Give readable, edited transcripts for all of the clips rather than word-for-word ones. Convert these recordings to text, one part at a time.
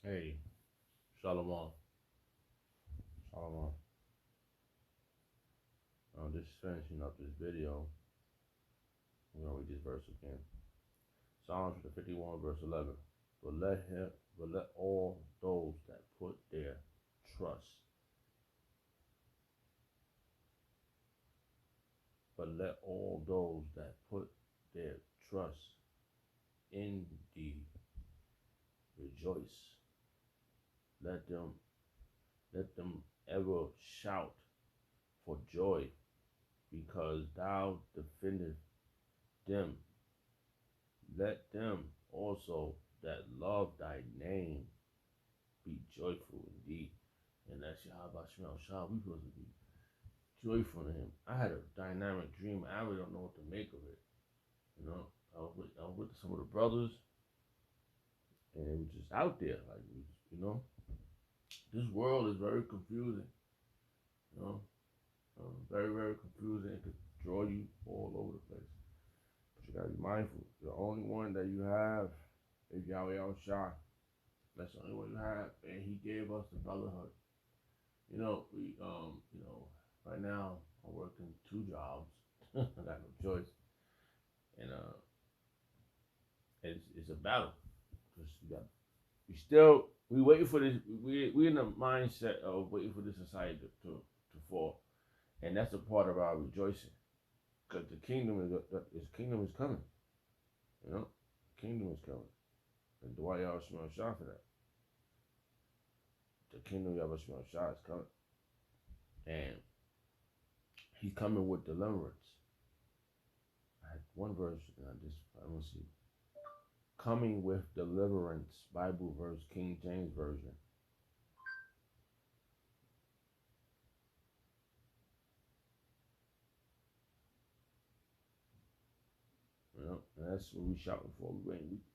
Hey, Shalom. Shalom. Just finishing up this video. We're gonna read this verse again. Psalms 51, verse 11. But let all those that put their trust, but let all those that put their trust in thee rejoice. Let them ever shout for joy, because thou defendest them. Let them also that love thy name be joyful indeed. And that's Yahawashi. We supposed to be joyful in him. I had a dynamic dream. I really don't know what to make of it. You know, I was with some of the brothers, and it was just out there. Like, this world is very confusing. You know, very, very confusing. It could draw you all over the place. But you gotta be mindful. The only one that you have is Yahawashi. That's the only one you have, and he gave us the brotherhood. Right now I'm working 2 jobs. I got no choice, and it's a battle because we waiting for this. We in the mindset of waiting for this society to fall, and that's a part of our rejoicing, because the kingdom is coming. You know, the kingdom is coming, and do I y'all smell shot for that? The kingdom of Yahawashi is coming, and he's coming with deliverance. I had one verse, and I don't see. Coming with deliverance, Bible verse, King James Version. You know, and that's what we shouting for.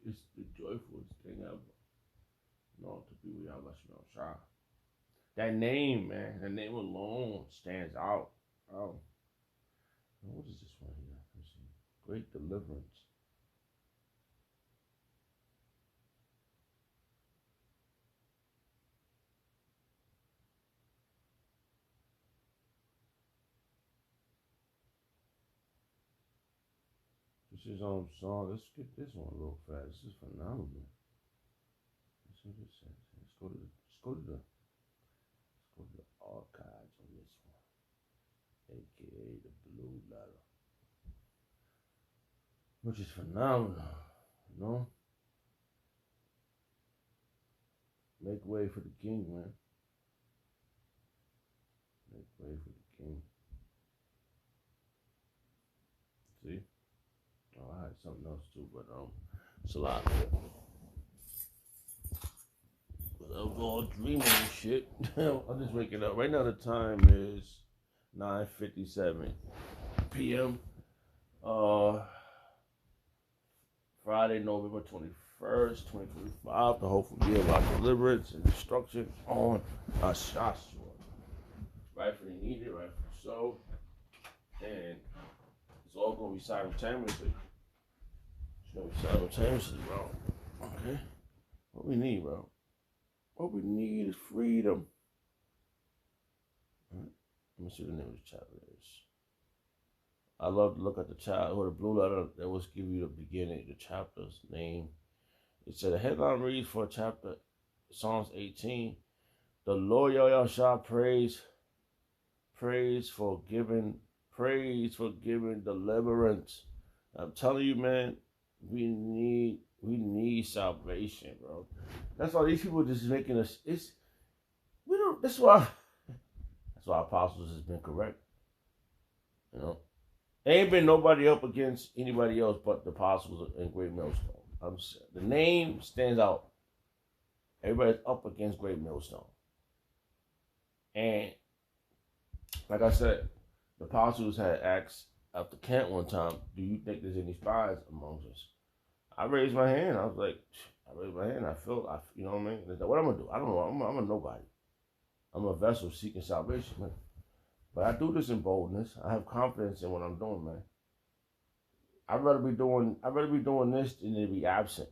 It's the joyfulest thing ever. To be with Yahawashi. That name, man, that name alone stands out. Oh, what is this one here? Let's see. Great deliverance. This is on song. Let's get this one real fast. This is phenomenal. Let's see what it says. Let's go to the archives on this one, aka the blue letter, which is phenomenal. Make way for the king, man. Make way for the king. See? Oh, I had something else too, but it's a lot. But I was all dreaming and shit. I'm just waking up. Right now the time is 9:57 p.m. Friday, November 21st, 2025. The hopeful year of our deliverance and destruction on Ashashua. Rightfully needed, rightfully so. And it's all going to be simultaneously. It's going to be simultaneously, bro. Okay? What we need, bro. What we need is freedom. All right. Let me see what the name of the chapter is. I love to look at the chapter, or the blue letter that was give you the beginning, the chapter's name. It said the headline reads for chapter Psalms 18. The Lord Yahawashi praise for giving deliverance. I'm telling you, man, we need salvation, bro. That's why these people just making us. That's why apostles has been correct. You know, ain't been nobody up against anybody else but the apostles and Great Millstone. The name stands out. Everybody's up against Great Millstone, and like I said, the apostles had asked after Kent one time, "Do you think there's any spies amongst us?" I raised my hand. I felt, you know what I mean? What I'm gonna do? I don't know. I'm a nobody. I'm a vessel seeking salvation, man. But I do this in boldness. I have confidence in what I'm doing, man. I'd rather be doing this than to be absent.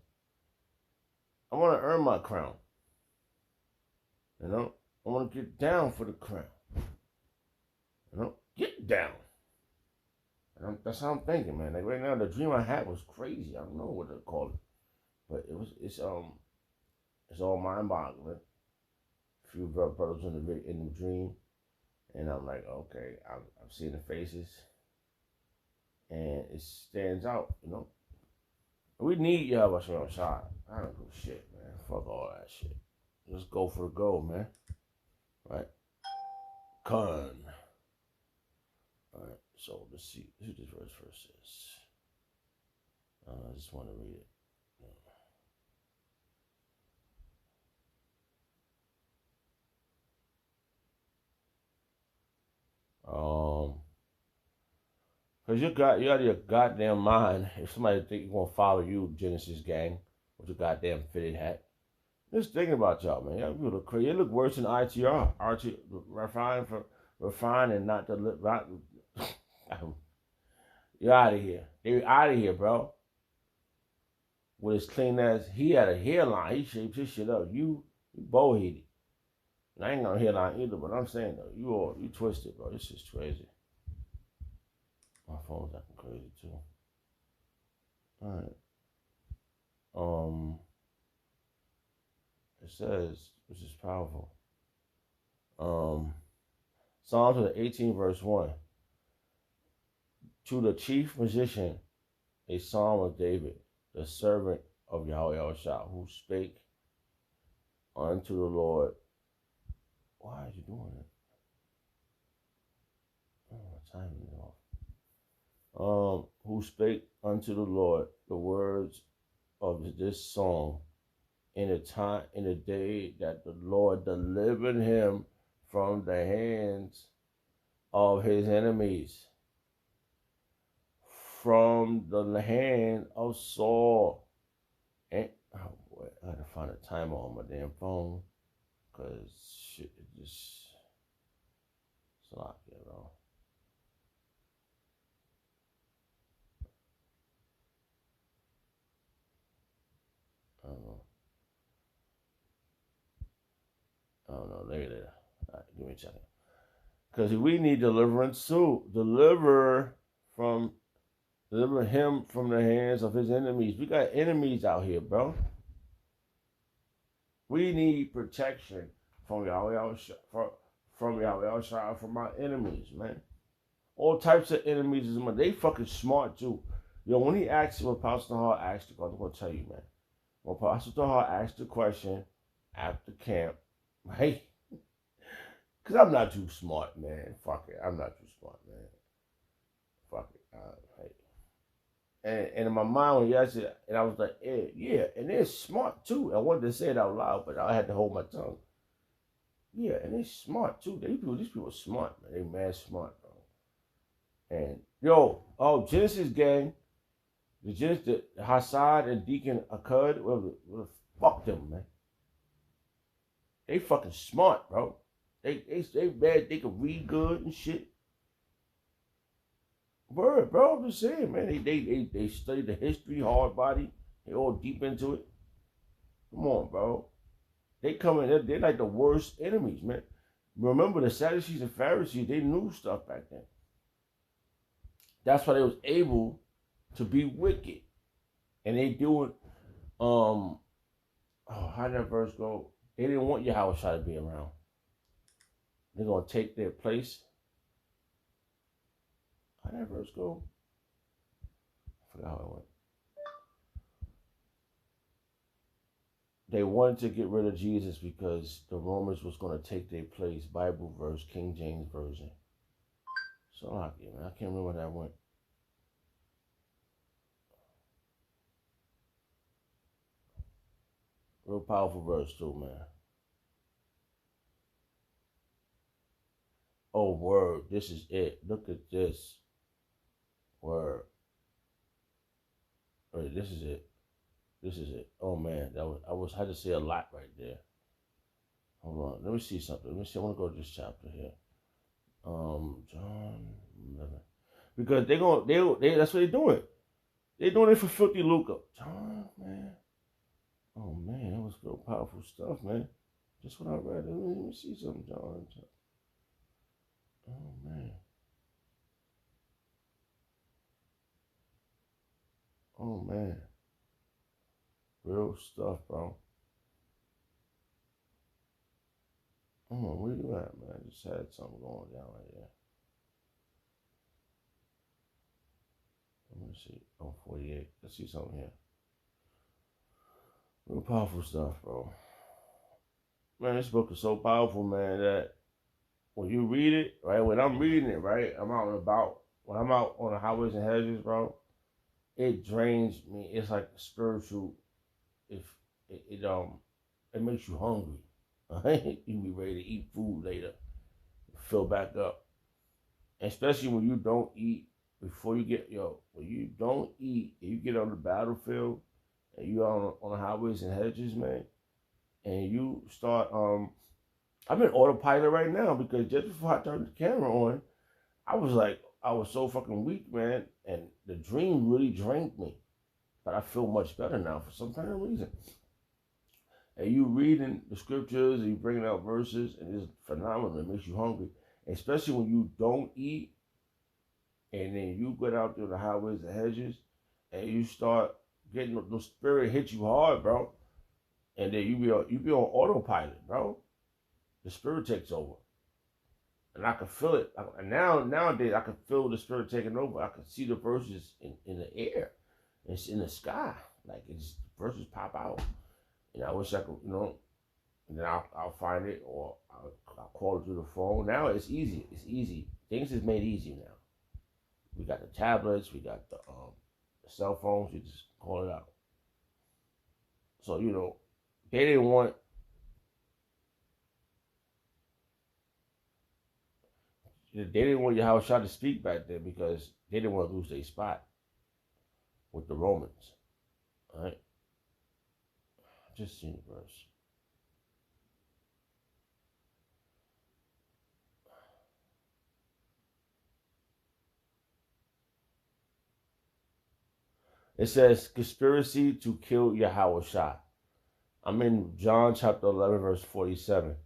I want to earn my crown. You know, I want to get down for the crown. You know, get down. And that's how I'm thinking, man. Like right now, the dream I had was crazy. I don't know what to call it, but it's all mind-boggling. A few brothers in the dream, and I'm like, okay, I'm seeing the faces, and it stands out, you know. We need Yahawashi on shot. I don't give a shit, man. Fuck all that shit. Let's go for the gold, man. Right? Con. Alright, so let's see. This is this verse first says. I just want to read it. Cause you out of your goddamn mind. If somebody think you're gonna follow you, Genesis gang, with your goddamn fitted hat. Just thinking about y'all, man. Y'all look crazy. You look worse than ITR. Refined and not the lip. You're out of here. They're out of here, bro. With his clean ass, he had a hairline. He shaped his shit up. You bowheaded. And I ain't got a hairline either, but I'm saying though, you twisted, bro. This is crazy. My phone's acting crazy too. Alright. It says, which is powerful. Psalms 18 verse 1. To the chief musician, a psalm of David, the servant of Yahawashi, who spake unto the Lord. Why is you doing it? Oh, my timing is off. Who spake unto the Lord the words of this song in the day that the Lord delivered him from the hands of his enemies, from the hand of Saul. And oh boy, I gotta find a timer on my damn phone, cause shit, it just it's a lot, you know. I don't know. Later. All right, give me a second. Because we need deliverance too. Deliver him from the hands of his enemies. We got enemies out here, bro. We need protection from Yahawashi, from our enemies, man. All types of enemies. They fucking smart too. Yo, when he asked, when Pastor Hall asked the question, I'm gonna tell you, man. When Pastor Hall asked the question after camp, hey, because I'm not too smart, man. Fuck it. I'm not too smart, man. Fuck it. Hey. And in my mind, when you asked it, and I was like, yeah, and they're smart too. I wanted to say it out loud, but I had to hold my tongue. Yeah, and they're smart too. These people are smart, man. They mad smart, bro. And yo, Genesis gang, the Hassad and Deacon Akkad, fuck them, man. They fucking smart, bro. They bad. They can read good and shit. Word, bro. I'm just saying, man. They study the history, hard body. They all deep into it. Come on, bro. They come in. They're like the worst enemies, man. Remember the Sadducees and Pharisees? They knew stuff back then. That's why they was able to be wicked, and they do it. How did that verse go? They didn't want Yahawashi to be around. They're going to take their place. How did that verse go? I forgot how it went. They wanted to get rid of Jesus because the Romans was going to take their place. Bible verse, King James Version. So I can't remember where that went. Real powerful verse too, man. Oh, word. This is it. Look at this. Word. Wait, this is it. This is it. Oh, man. I had to say a lot right there. Hold on. Let me see something. Let me see. I want to go to this chapter here. John 11. Because that's what they're doing. They're doing it for filthy lucre. John, man. Oh, man. That was real powerful stuff, man. Just what I read. Let me see something, John. Oh man. Oh man. Real stuff, bro. Where you at, man? I just had something going down right there. Let me see. Oh, 48. Let's see something here. Real powerful stuff, bro. Man, this book is so powerful, man, that when you read it, right, when I'm reading it, right, I'm out and about. When I'm out on the highways and hedges, bro, it drains me. It's like spiritual. If it makes you hungry. Right? You be ready to eat food later, fill back up. Especially when you don't eat before you get when you don't eat, and you get on the battlefield, and you on the highways and hedges, man, and you start I'm in autopilot right now because just before I turned the camera on, I was so fucking weak, man, and the dream really drained me. But I feel much better now for some kind of reason. And you reading the scriptures and you bringing out verses, and it's phenomenal. It makes you hungry, especially when you don't eat, and then you get out through the highways and hedges, and you start getting the spirit hit you hard, bro. And then you be on autopilot, bro. The spirit takes over, and I can feel it. And nowadays I can feel the spirit taking over. I can see the verses in the air, it's in the sky, like it's verses pop out. And I wish I could, and then I'll find it, or I'll call it through the phone. Now it's easy. It's easy. Things is made easy now. We got the tablets. We got the cell phones. You just call it out. So they didn't want. They didn't want Yahawashi to speak back then because they didn't want to lose their spot with the Romans. All right. Just seen the verse. It says conspiracy to kill Yahawashi. I'm in John chapter 11, verse 47.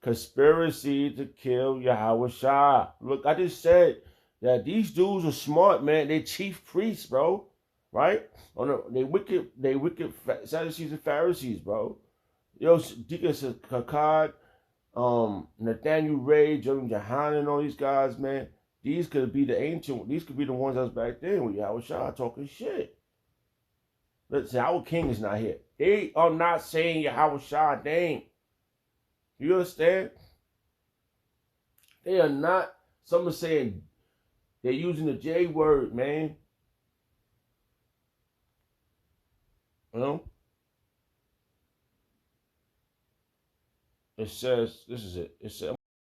Conspiracy to kill Yahawashi. Look, I just said that these dudes are smart, man. They chief priests, bro. Right? They wicked Sadducees and Pharisees, bro. Deacon Kakad, Nathaniel Ray, Jeremy Jahan, and all these guys, man. These could be the ancient. These could be the ones that was back then with Yahawashi talking shit. Let's say our king is not here. They are not saying Yahawashi name. You understand? They are not. Some are saying they're using the J word, man. It says, this is it. It says,